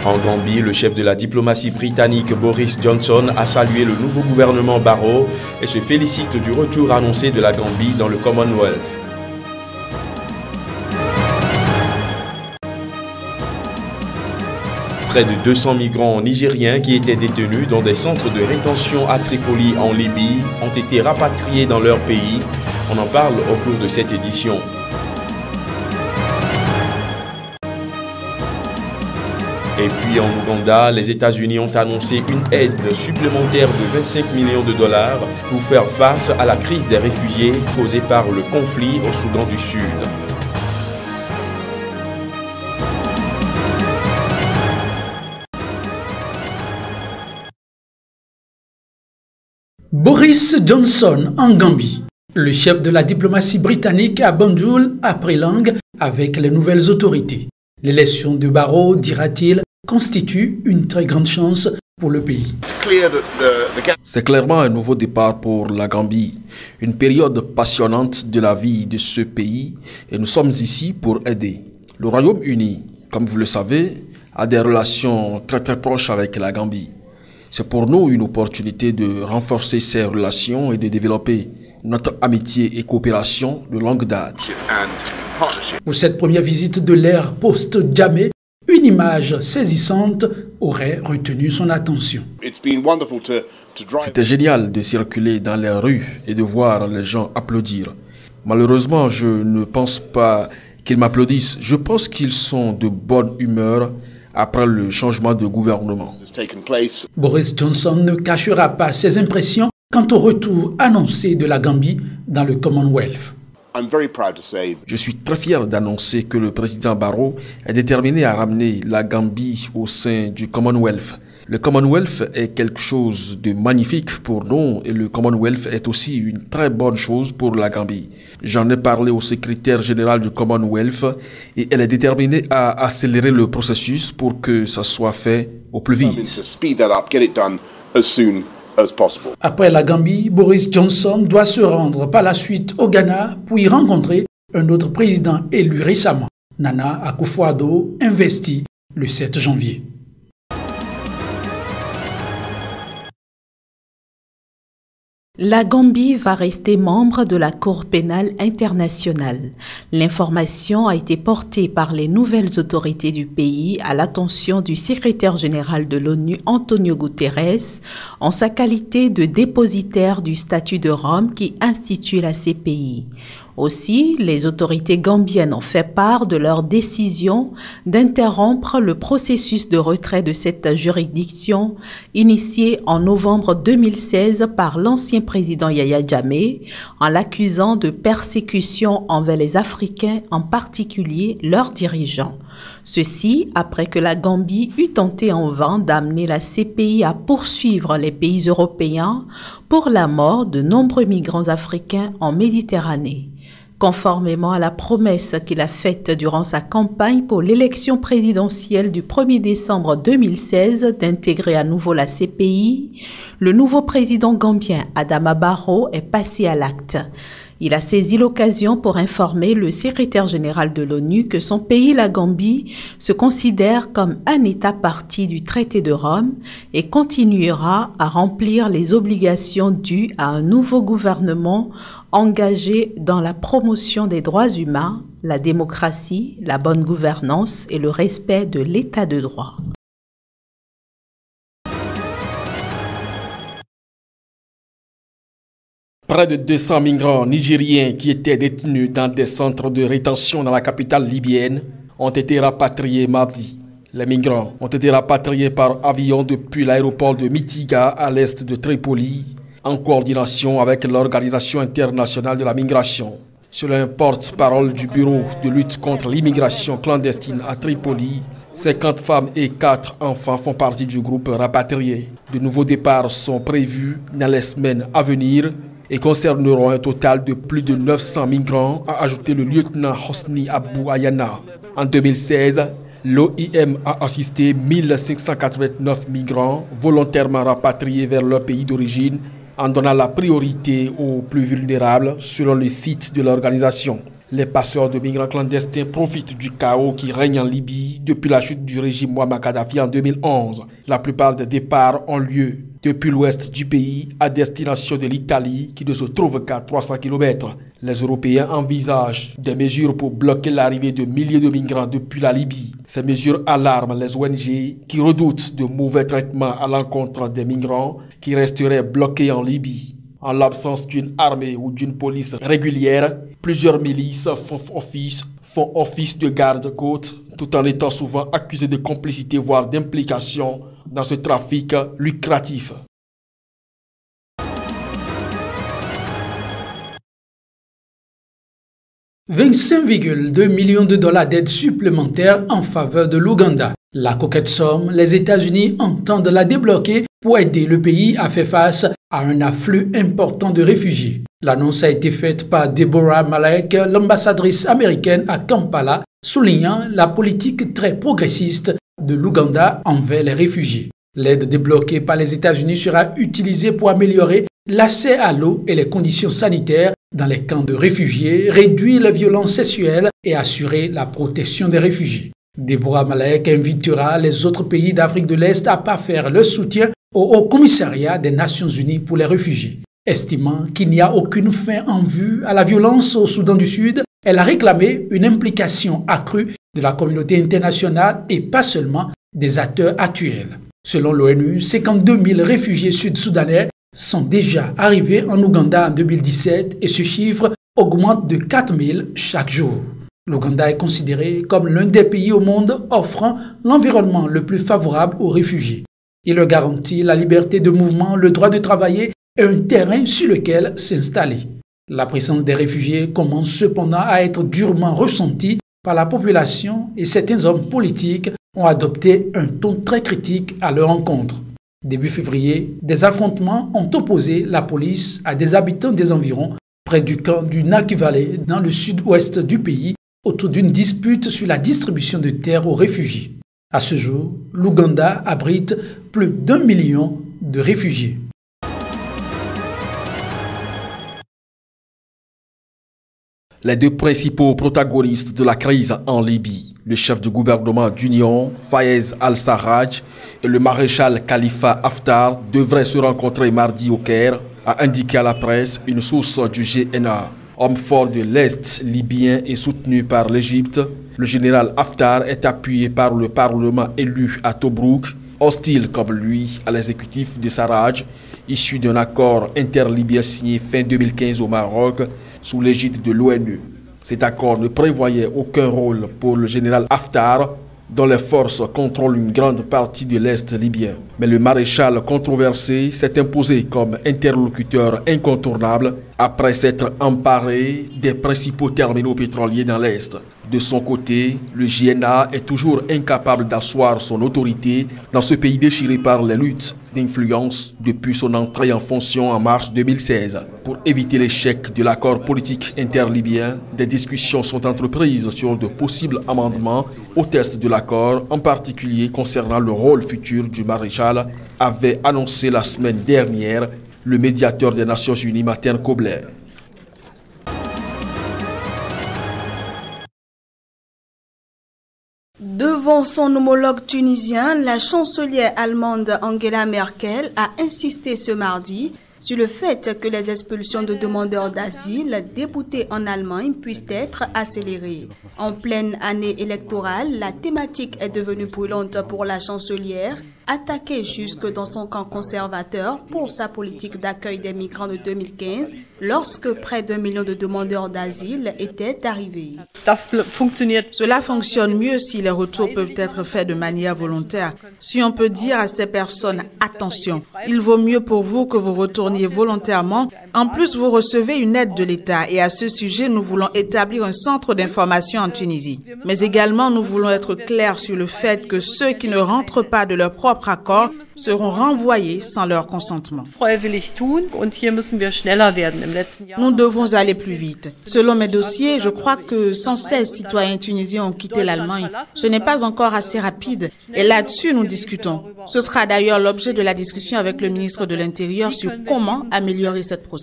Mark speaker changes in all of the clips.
Speaker 1: En Gambie, le chef de la diplomatie britannique Boris Johnson a salué le nouveau gouvernement Barrow et se félicite du retour annoncé de la Gambie dans le Commonwealth. Près de 200 migrants nigériens qui étaient détenus dans des centres de rétention à Tripoli en Libye ont été rapatriés dans leur pays. On en parle au cours de cette édition. Et puis en Ouganda, les États-Unis ont annoncé une aide supplémentaire de 25 millions de dollars pour faire face à la crise des réfugiés causée par le conflit au Soudan du Sud.
Speaker 2: Boris Johnson en Gambie. Le chef de la diplomatie britannique à Banjul a pris langue avec les nouvelles autorités. L'élection de Barrow, dira-t-il, constitue une très grande chance pour le pays.
Speaker 3: C'est clairement un nouveau départ pour la Gambie, une période passionnante de la vie de ce pays et nous sommes ici pour aider. Le Royaume-Uni, comme vous le savez, a des relations très proches avec la Gambie. C'est pour nous une opportunité de renforcer ces relations et de développer notre amitié et coopération de longue date.
Speaker 2: Pour cette première visite de l'ère post-Jammeh, une image saisissante aurait retenu son attention.
Speaker 3: C'était génial de circuler dans les rues et de voir les gens applaudir. Malheureusement, je ne pense pas qu'ils m'applaudissent. Je pense qu'ils sont de bonne humeur après le changement de gouvernement.
Speaker 2: Boris Johnson ne cachera pas ses impressions quant au retour annoncé de la Gambie dans le Commonwealth.
Speaker 3: Je suis très fier d'annoncer que le président Barrow est déterminé à ramener la Gambie au sein du Commonwealth. Le Commonwealth est quelque chose de magnifique pour nous et le Commonwealth est aussi une très bonne chose pour la Gambie. J'en ai parlé au secrétaire général du Commonwealth et elle est déterminée à accélérer le processus pour que ça soit fait au plus vite.
Speaker 2: Après la Gambie, Boris Johnson doit se rendre par la suite au Ghana pour y rencontrer un autre président élu récemment, Nana Akufo-Addo, investi le 7 janvier.
Speaker 4: La Gambie va rester membre de la Cour pénale internationale. L'information a été portée par les nouvelles autorités du pays à l'attention du secrétaire général de l'ONU, Antonio Guterres, en sa qualité de dépositaire du statut de Rome qui institue la CPI. Aussi, les autorités gambiennes ont fait part de leur décision d'interrompre le processus de retrait de cette juridiction initié en novembre 2016 par l'ancien président Yahya Jammeh en l'accusant de persécution envers les Africains, en particulier leurs dirigeants. Ceci après que la Gambie eut tenté en vain d'amener la CPI à poursuivre les pays européens pour la mort de nombreux migrants africains en Méditerranée. Conformément à la promesse qu'il a faite durant sa campagne pour l'élection présidentielle du 1er décembre 2016 d'intégrer à nouveau la CPI, le nouveau président gambien Adama Barrow est passé à l'acte. Il a saisi l'occasion pour informer le secrétaire général de l'ONU que son pays, la Gambie, se considère comme un État partie du traité de Rome et continuera à remplir les obligations dues à un nouveau gouvernement engagé dans la promotion des droits humains, la démocratie, la bonne gouvernance et le respect de l'État de droit.
Speaker 3: Près de 200 migrants nigériens qui étaient détenus dans des centres de rétention dans la capitale libyenne ont été rapatriés mardi. Les migrants ont été rapatriés par avion depuis l'aéroport de Mitiga à l'est de Tripoli, en coordination avec l'Organisation internationale de la migration. Selon un porte-parole du bureau de lutte contre l'immigration clandestine à Tripoli, 50 femmes et 4 enfants font partie du groupe rapatrié. De nouveaux départs sont prévus dans les semaines à venir et concerneront un total de plus de 900 migrants, a ajouté le lieutenant Hosni Abou Ayana. En 2016, l'OIM a assisté 1589 migrants volontairement rapatriés vers leur pays d'origine en donnant la priorité aux plus vulnérables selon le site de l'organisation. Les passeurs de migrants clandestins profitent du chaos qui règne en Libye depuis la chute du régime Mouammar Kadhafi en 2011. La plupart des départs ont lieu depuis l'ouest du pays à destination de l'Italie qui ne se trouve qu'à 300 km. Les Européens envisagent des mesures pour bloquer l'arrivée de milliers de migrants depuis la Libye. Ces mesures alarment les ONG qui redoutent de mauvais traitements à l'encontre des migrants qui resteraient bloqués en Libye. En l'absence d'une armée ou d'une police régulière, plusieurs milices font office de garde-côte tout en étant souvent accusées de complicité voire d'implication dans ce trafic lucratif.
Speaker 2: « 25,2 millions de dollars d'aide supplémentaire en faveur de l'Ouganda. La coquette somme, les États-Unis entendent la débloquer pour aider le pays à faire face à un afflux important de réfugiés. L'annonce a été faite par Deborah Malek, l'ambassadrice américaine à Kampala, soulignant la politique très progressiste de l'Ouganda envers les réfugiés. L'aide débloquée par les États-Unis sera utilisée pour améliorer l'accès à l'eau et les conditions sanitaires dans les camps de réfugiés, réduire les violences sexuelles et assurer la protection des réfugiés. Deborah Malek invitera les autres pays d'Afrique de l'Est à parfaire leur soutien au Haut Commissariat des Nations Unies pour les réfugiés. Estimant qu'il n'y a aucune fin en vue à la violence au Soudan du Sud, elle a réclamé une implication accrue de la communauté internationale et pas seulement des acteurs actuels. Selon l'ONU, 52 000 réfugiés sud-soudanais sont déjà arrivés en Ouganda en 2017 et ce chiffre augmente de 4 000 chaque jour. L'Ouganda est considéré comme l'un des pays au monde offrant l'environnement le plus favorable aux réfugiés. Il leur garantit la liberté de mouvement, le droit de travailler et un terrain sur lequel s'installer. La présence des réfugiés commence cependant à être durement ressentie par la population et certains hommes politiques ont adopté un ton très critique à leur encontre. Début février, des affrontements ont opposé la police à des habitants des environs près du camp du Naki Valley dans le sud-ouest du pays autour d'une dispute sur la distribution de terres aux réfugiés. À ce jour, l'Ouganda abrite plus d'1 million de réfugiés.
Speaker 3: Les deux principaux protagonistes de la crise en Libye, le chef du gouvernement d'union, Fayez al-Sarraj, et le maréchal Khalifa Haftar, devraient se rencontrer mardi au Caire, a indiqué à la presse une source du GNA. Homme fort de l'Est libyen et soutenu par l'Égypte, le général Haftar est appuyé par le Parlement élu à Tobrouk, hostile comme lui à l'exécutif de Sarraj, issu d'un accord interlibyen signé fin 2015 au Maroc sous l'égide de l'ONU. Cet accord ne prévoyait aucun rôle pour le général Haftar, dont les forces contrôlent une grande partie de l'Est libyen. Mais le maréchal controversé s'est imposé comme interlocuteur incontournable après s'être emparé des principaux terminaux pétroliers dans l'Est. De son côté, le GNA est toujours incapable d'asseoir son autorité dans ce pays déchiré par les luttes d'influence depuis son entrée en fonction en mars 2016. Pour éviter l'échec de l'accord politique interlibyen, des discussions sont entreprises sur de possibles amendements au texte de l'accord, en particulier concernant le rôle futur du maréchal, avait annoncé la semaine dernière le médiateur des Nations Unies, Martin Kobler.
Speaker 5: Devant son homologue tunisien, la chancelière allemande Angela Merkel a insisté ce mardi sur le fait que les expulsions de demandeurs d'asile déboutés en Allemagne puissent être accélérées. En pleine année électorale, la thématique est devenue brûlante pour la chancelière, attaquée jusque dans son camp conservateur pour sa politique d'accueil des migrants de 2015, lorsque près d'1 million de demandeurs d'asile étaient arrivés.
Speaker 6: Cela fonctionne mieux si les retours peuvent être faits de manière volontaire. Si on peut dire à ces personnes, attention, il vaut mieux pour vous que vous retourniez volontairement. En plus, vous recevez une aide de l'État et à ce sujet, nous voulons établir un centre d'information en Tunisie. Mais également, nous voulons être clairs sur le fait que ceux qui ne rentrent pas de leur propre accord seront renvoyés sans leur consentement.
Speaker 5: Nous devons aller plus vite. Selon mes dossiers, je crois que 116 citoyens tunisiens ont quitté l'Allemagne. Ce n'est pas encore assez rapide. Et là-dessus, nous discutons. Ce sera d'ailleurs l'objet de la discussion avec le ministre de l'Intérieur sur comment améliorer cette procédure.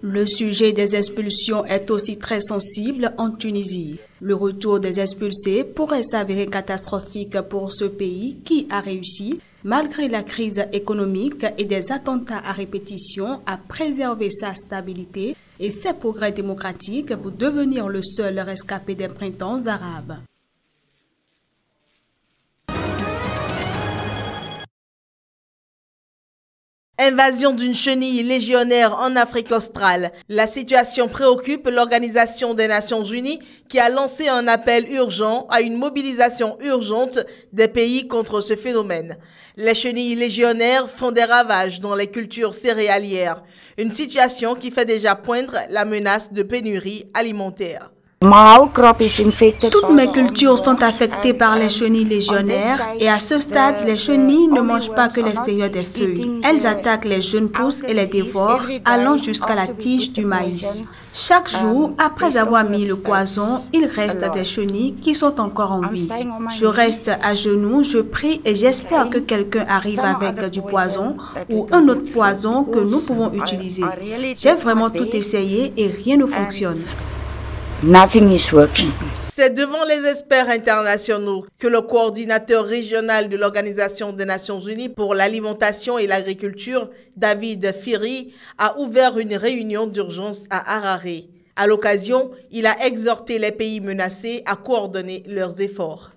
Speaker 5: Le sujet des expulsions est aussi très sensible en Tunisie. Le retour des expulsés pourrait s'avérer catastrophique pour ce pays qui a réussi, malgré la crise économique et des attentats à répétition, à préserver sa stabilité et ses progrès démocratiques pour devenir le seul rescapé des printemps arabes.
Speaker 7: Invasion d'une chenille légionnaire en Afrique australe. La situation préoccupe l'Organisation des Nations Unies qui a lancé un appel urgent à une mobilisation urgente des pays contre ce phénomène. Les chenilles légionnaires font des ravages dans les cultures céréalières, une situation qui fait déjà poindre la menace de pénurie alimentaire.
Speaker 5: Toutes mes cultures sont affectées par les chenilles légionnaires et à ce stade, les chenilles ne mangent pas que l'extérieur des feuilles. Elles attaquent les jeunes pousses et les dévorent, allant jusqu'à la tige du maïs. Chaque jour, après avoir mis le poison, il reste des chenilles qui sont encore en vie. Je reste à genoux, je prie et j'espère que quelqu'un arrive avec du poison ou un autre poison que nous pouvons utiliser. J'ai vraiment tout essayé et rien ne fonctionne.
Speaker 7: C'est devant les experts internationaux que le coordinateur régional de l'Organisation des Nations Unies pour l'alimentation et l'agriculture, David Firi, a ouvert une réunion d'urgence à Harare. À l'occasion, il a exhorté les pays menacés à coordonner leurs efforts.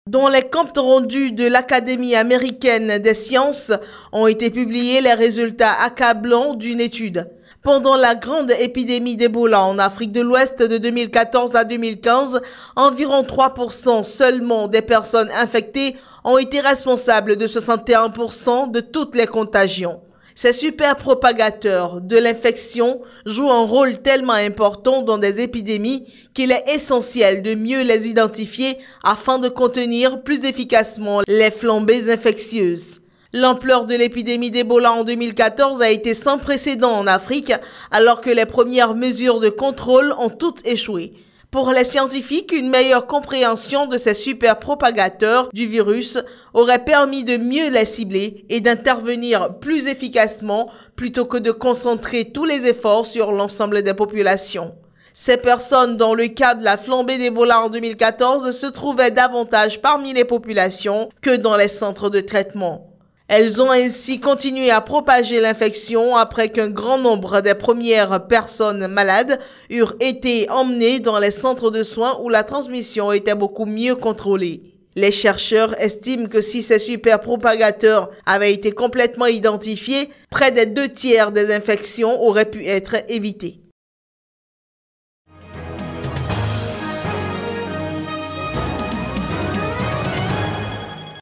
Speaker 7: Dans les comptes rendus de l'Académie américaine des sciences ont été publiés les résultats accablants d'une étude. Pendant la grande épidémie d'Ebola en Afrique de l'Ouest de 2014 à 2015, environ 3% seulement des personnes infectées ont été responsables de 61% de toutes les contagions. Ces super propagateurs de l'infection jouent un rôle tellement important dans des épidémies qu'il est essentiel de mieux les identifier afin de contenir plus efficacement les flambées infectieuses. L'ampleur de l'épidémie d'Ebola en 2014 a été sans précédent en Afrique, alors que les premières mesures de contrôle ont toutes échoué. Pour les scientifiques, une meilleure compréhension de ces super propagateurs du virus aurait permis de mieux les cibler et d'intervenir plus efficacement plutôt que de concentrer tous les efforts sur l'ensemble des populations. Ces personnes, dans le cas de la flambée d'Ebola en 2014, se trouvaient davantage parmi les populations que dans les centres de traitement. Elles ont ainsi continué à propager l'infection après qu'un grand nombre des premières personnes malades eurent été emmenées dans les centres de soins où la transmission était beaucoup mieux contrôlée. Les chercheurs estiment que si ces super propagateurs avaient été complètement identifiés, près des 2 tiers des infections auraient pu être évitées.